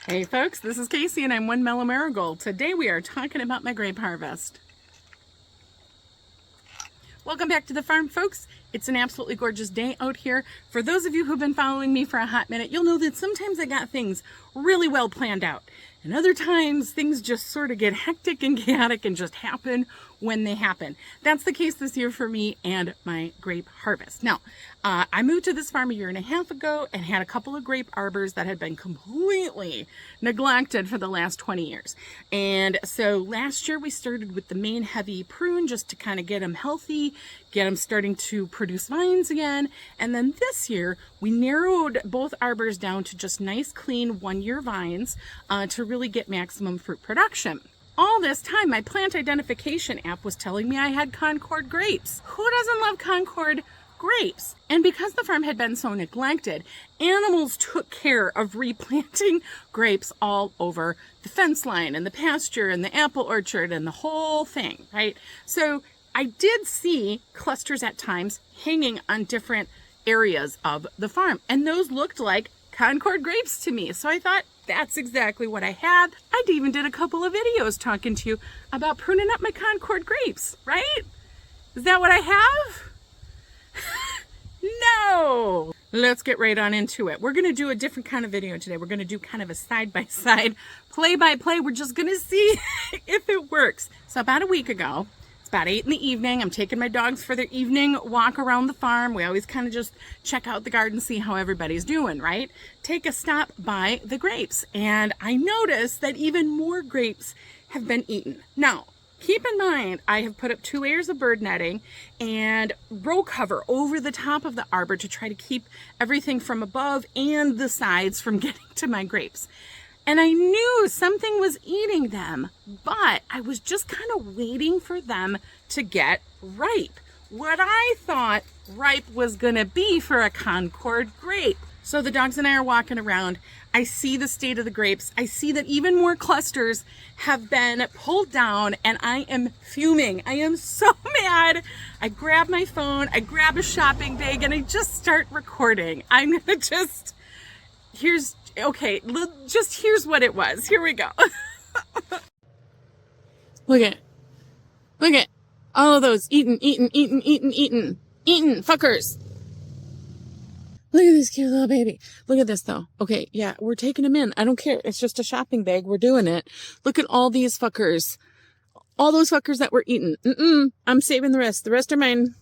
Hey folks, this is Casey and I'm One Mellow Marigold. Today we are talking about my grape harvest. Welcome back to the farm, folks. It's an absolutely gorgeous day out here. For those of you who've been following me for a hot minute, you'll know that sometimes I got things really well planned out. And other times things just sort of get hectic and chaotic and just happen when they happen. That's the case this year for me and my grape harvest. Now, I moved to this farm a year and a half ago and had a couple of grape arbors that had been completely neglected for the last 20 years. And so last year we started with the main heavy prune just to kind of get them healthy, get them starting to produce vines again. And then this year we narrowed both arbors down to just nice, clean 1-year vines to really get maximum fruit production. All this time, my plant identification app was telling me I had Concord grapes. Who doesn't love Concord grapes? And because the farm had been so neglected, animals took care of replanting grapes all over the fence line and the pasture and the apple orchard and the whole thing, right? So I did see clusters at times hanging on different areas of the farm, and those looked like Concord grapes to me. So I thought, that's exactly what I had. I even did a couple of videos talking to you about pruning up my Concord grapes, right? Is that what I have? No! Let's get right on into it. We're gonna do a different kind of video today. We're gonna do kind of a side-by-side, play-by-play. We're just gonna see if it works. So about a week ago, it's about 8 in the evening. I'm taking my dogs for their evening walk around the farm. We always kind of just check out the garden, see how everybody's doing, right? Take a stop by the grapes. And I noticed that even more grapes have been eaten. Now, keep in mind, I have put up 2 layers of bird netting and row cover over the top of the arbor to try to keep everything from above and the sides from getting to my grapes. And I knew something was eating them, but I was just kind of waiting for them to get ripe. What I thought ripe was gonna be for a Concord grape. So the dogs and I are walking around. I see the state of the grapes. I see that even more clusters have been pulled down, and I am fuming. I am so mad. I grab my phone, I grab a shopping bag, and I just start recording. I'm gonna just, here's what it was. Here we go. Look at all of those eaten fuckers. Look at this cute little baby. Look at this though. Okay, yeah, we're taking them in. I don't care. It's just a shopping bag. We're doing it. Look at all these fuckers. All those fuckers that were eaten. I'm saving the rest. The rest are mine.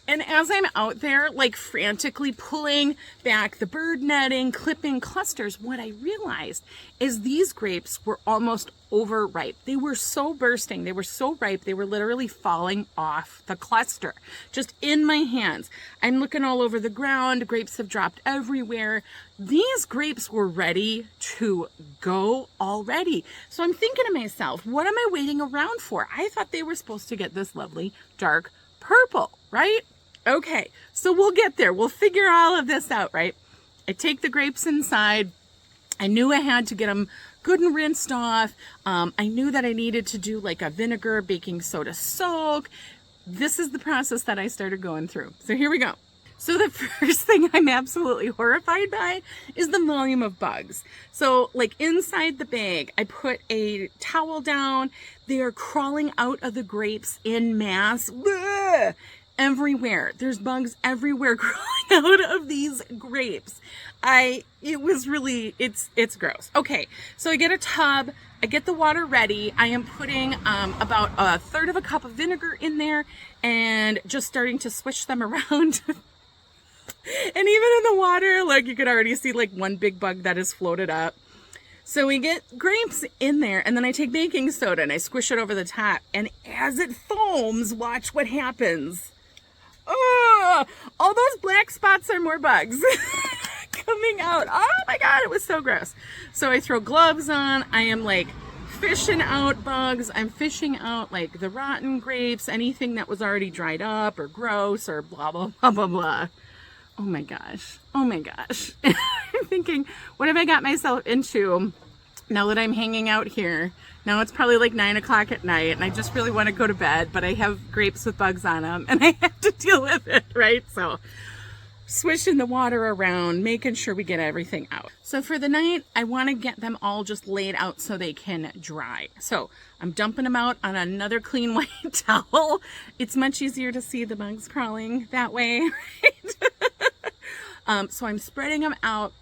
And as I'm out there, like frantically pulling back the bird netting, clipping clusters, what I realized is these grapes were almost overripe. They were so bursting. They were so ripe. They were literally falling off the cluster, just in my hands. I'm looking all over the ground. Grapes have dropped everywhere. These grapes were ready to go already. So I'm thinking to myself, what am I waiting around for? I thought they were supposed to get this lovely dark purple, right? Okay, so we'll get there. We'll figure all of this out, right? I take the grapes inside. I knew I had to get them good and rinsed off. I knew that I needed to do like a vinegar, baking soda soak. This is the process that I started going through. So here we go. So the first thing I'm absolutely horrified by is the volume of bugs. So like inside the bag, I put a towel down. They are crawling out of the grapes in mass. Bleh! Everywhere. There's bugs everywhere crawling out of these grapes. It's gross. Okay, so I get a tub, I get the water ready. I am putting about 1/3 of a cup of vinegar in there and just starting to swish them around. And even in the water, like you could already see like one big bug that is floated up. So we get grapes in there, and then I take baking soda and I squish it over the top. And as it foams, watch what happens. Oh, all those black spots are more bugs coming out. Oh my God, it was so gross. So I throw gloves on. I am like fishing out bugs. I'm fishing out like the rotten grapes, anything that was already dried up or gross or blah, blah, blah, blah, blah. Oh my gosh. Oh my gosh. I'm thinking, what have I got myself into now that I'm hanging out here? Now it's probably like 9 o'clock at night and I just really want to go to bed, but I have grapes with bugs on them and I have to deal with it, right? So swishing the water around, making sure we get everything out. So for the night, I want to get them all just laid out so they can dry. So I'm dumping them out on another clean white towel. It's much easier to see the bugs crawling that way, right? So I'm spreading them out.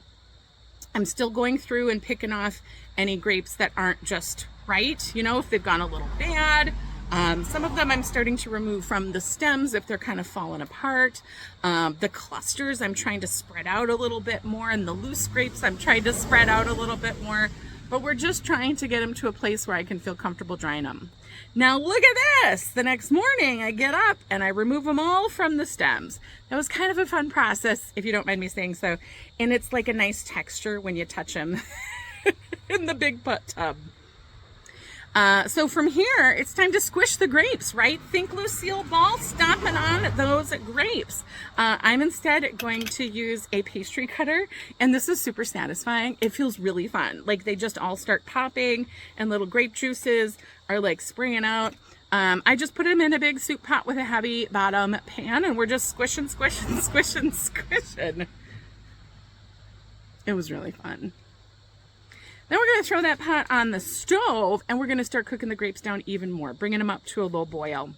I'm still going through and picking off any grapes that aren't just right, you know, if they've gone a little bad. Some of them I'm starting to remove from the stems if they're kind of falling apart. The clusters I'm trying to spread out a little bit more, and the loose grapes I'm trying to spread out a little bit more. But we're just trying to get them to a place where I can feel comfortable drying them. Now look at this! The next morning I get up and I remove them all from the stems. That was kind of a fun process, if you don't mind me saying so. And it's like a nice texture when you touch them in the big butt tub. So from here, it's time to squish the grapes, right? Think Lucille Ball stomping on those grapes. I'm instead going to use a pastry cutter, and this is super satisfying. It feels really fun. Like they just all start popping, and little grape juices are like spraying out. I just put them in a big soup pot with a heavy bottom pan, and we're just squishing, squishing, squishing, squishing. It was really fun. Then we're going to throw that pot on the stove, and we're going to start cooking the grapes down even more, bringing them up to a low boil.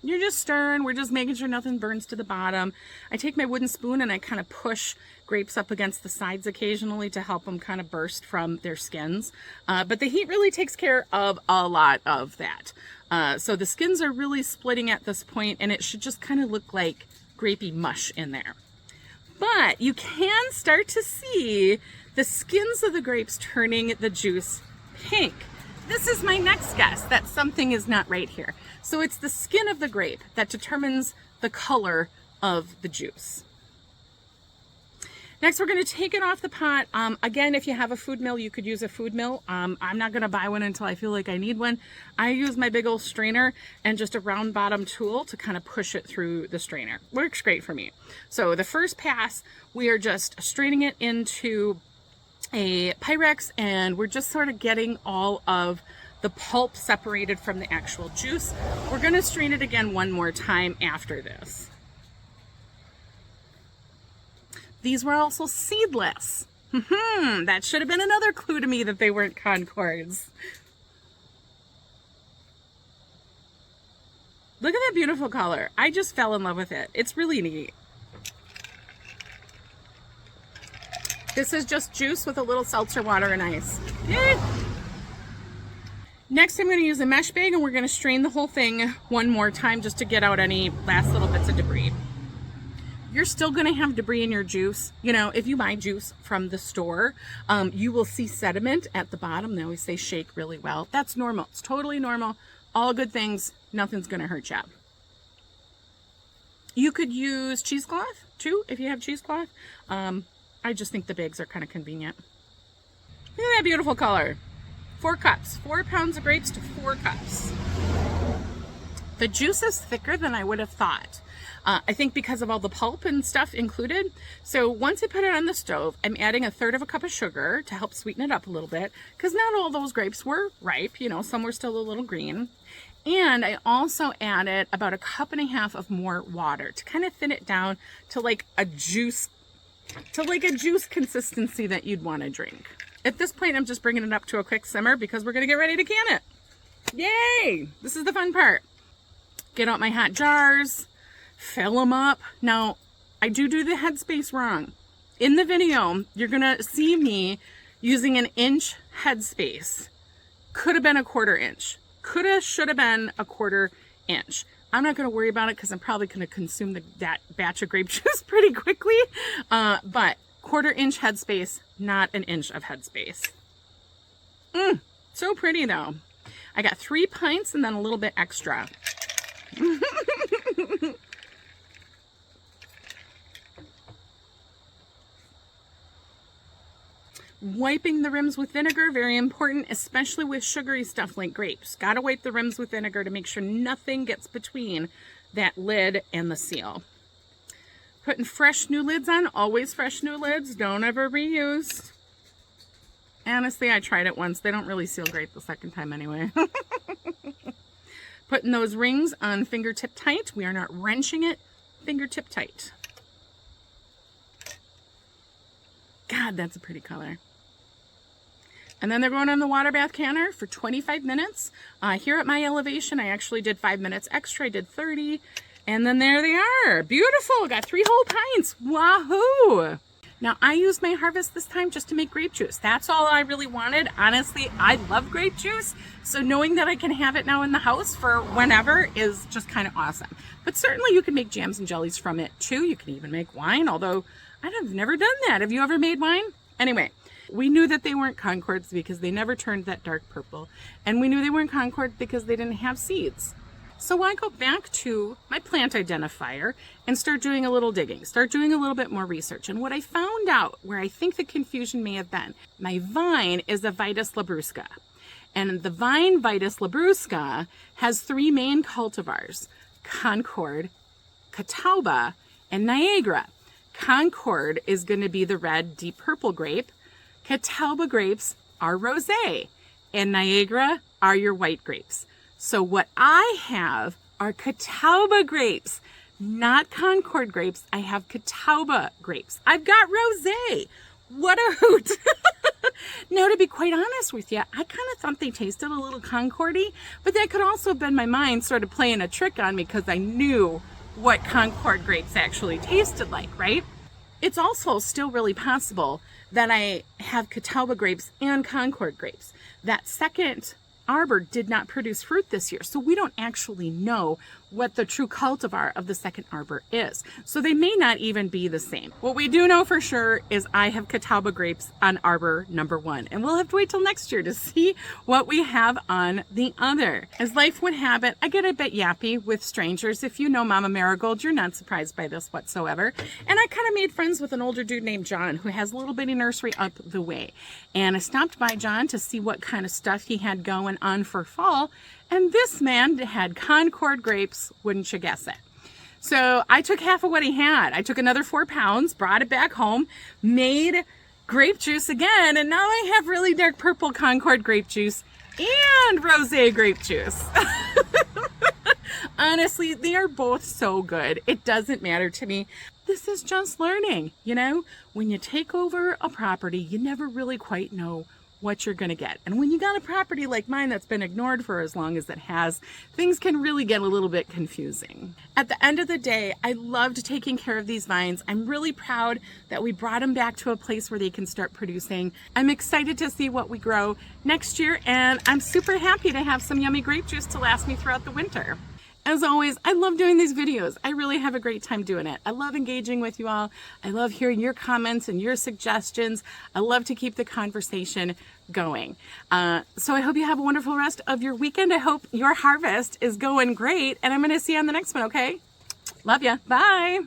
You're just stirring. We're just making sure nothing burns to the bottom. I take my wooden spoon and I kind of push grapes up against the sides occasionally to help them kind of burst from their skins. But the heat really takes care of a lot of that. So the skins are really splitting at this point, and it should just kind of look like grapey mush in there. But you can start to see the skins of the grapes turning the juice pink. This is my next guess that something is not right here. So it's the skin of the grape that determines the color of the juice. Next, we're going to take it off the pot. Again, if you have a food mill, you could use a food mill. I'm not going to buy one until I feel like I need one. I use my big old strainer and just a round bottom tool to kind of push it through the strainer. Works great for me. So the first pass, we are just straining it into a Pyrex, and we're just sort of getting all of the pulp separated from the actual juice. We're going to strain it again one more time after this. These were also seedless. That should have been another clue to me that they weren't Concords. Look at that beautiful color. I just fell in love with it. It's really neat. This is just juice with a little seltzer water and ice. Next, I'm going to use a mesh bag, and we're going to strain the whole thing one more time just to get out any last little bits of debris. You're still going to have debris in your juice. You know, if you buy juice from the store, you will see sediment at the bottom. They always say shake really well. That's normal. It's totally normal. All good things. Nothing's going to hurt you. You could use cheesecloth too if you have cheesecloth. I just think the bags are kind of convenient. Look at that beautiful color. 4 cups. 4 pounds of grapes to 4 cups. The juice is thicker than I would have thought. I think because of all the pulp and stuff included. So once I put it on the stove, I'm adding 1/3 cup of sugar to help sweeten it up a little bit, because not all those grapes were ripe. You know, some were still a little green. And I also added about 1.5 cups of more water to kind of thin it down to like a juice consistency that you'd want to drink. At this point, I'm just bringing it up to a quick simmer because we're going to get ready to can it. Yay! This is the fun part. Get out my hot jars, fill them up. Now, I do the headspace wrong. In the video, you're going to see me using an inch headspace. Could have been a 1/4 inch. Should have been a 1/4 inch. I'm not going to worry about it because I'm probably going to consume that batch of grape juice pretty quickly. But 1/4 inch headspace, not an inch of headspace. So pretty though. I got 3 pints and then a little bit extra. Wiping the rims with vinegar, very important, especially with sugary stuff like grapes. Gotta wipe the rims with vinegar to make sure nothing gets between that lid and the seal. Putting fresh new lids on, always fresh new lids, don't ever reuse. Honestly, I tried it once. They don't really seal great the second time anyway. Putting those rings on fingertip tight. We are not wrenching it, fingertip tight. God, that's a pretty color. And then they're going in the water bath canner for 25 minutes. Here at my elevation, I actually did 5 minutes extra. I did 30. And then there they are. Beautiful. Got 3 whole pints. Wahoo! Now, I used my harvest this time just to make grape juice. That's all I really wanted. Honestly, I love grape juice. So knowing that I can have it now in the house for whenever is just kind of awesome. But certainly you can make jams and jellies from it too. You can even make wine, although I've never done that. Have you ever made wine? Anyway, we knew that they weren't Concords because they never turned that dark purple. And we knew they weren't Concord because they didn't have seeds. So I go back to my plant identifier and start doing a little digging, start doing a little bit more research. And what I found out, where I think the confusion may have been, my vine is a Vitis labrusca. And the vine Vitis labrusca has 3 main cultivars: Concord, Catawba, and Niagara. Concord is going to be the red, deep purple grape. Catawba grapes are rosé, and Niagara are your white grapes. So what I have are Catawba grapes, not Concord grapes. I have Catawba grapes. I've got rosé. What a hoot. Now, to be quite honest with you, I kind of thought they tasted a little Concordy, but that could also have been my mind sort of playing a trick on me because I knew what Concord grapes actually tasted like, right? It's also still really possible that I have Catawba grapes and Concord grapes. That second arbor did not produce fruit this year, so we don't actually know what the true cultivar of the second arbor is. So they may not even be the same. What we do know for sure is I have Catawba grapes on arbor number 1, and we'll have to wait till next year to see what we have on the other. As life would have it, I get a bit yappy with strangers. If you know Mama Marigold, you're not surprised by this whatsoever. And I kind of made friends with an older dude named John who has a little bitty nursery up the way. And I stopped by John to see what kind of stuff he had going on for fall. And this man had Concord grapes, wouldn't you guess it? So I took half of what he had. I took another 4 pounds, brought it back home, made grape juice again, and now I have really dark purple Concord grape juice and rosé grape juice. Honestly, they are both so good. It doesn't matter to me. This is just learning, you know? When you take over a property, you never really quite know what you're going to get. And when you got a property like mine that's been ignored for as long as it has, things can really get a little bit confusing. At the end of the day, I loved taking care of these vines. I'm really proud that we brought them back to a place where they can start producing. I'm excited to see what we grow next year, and I'm super happy to have some yummy grape juice to last me throughout the winter. As always, I love doing these videos. I really have a great time doing it. I love engaging with you all. I love hearing your comments and your suggestions. I love to keep the conversation going. So I hope you have a wonderful rest of your weekend. I hope your harvest is going great, and I'm going to see you on the next one, okay? Love ya. Bye.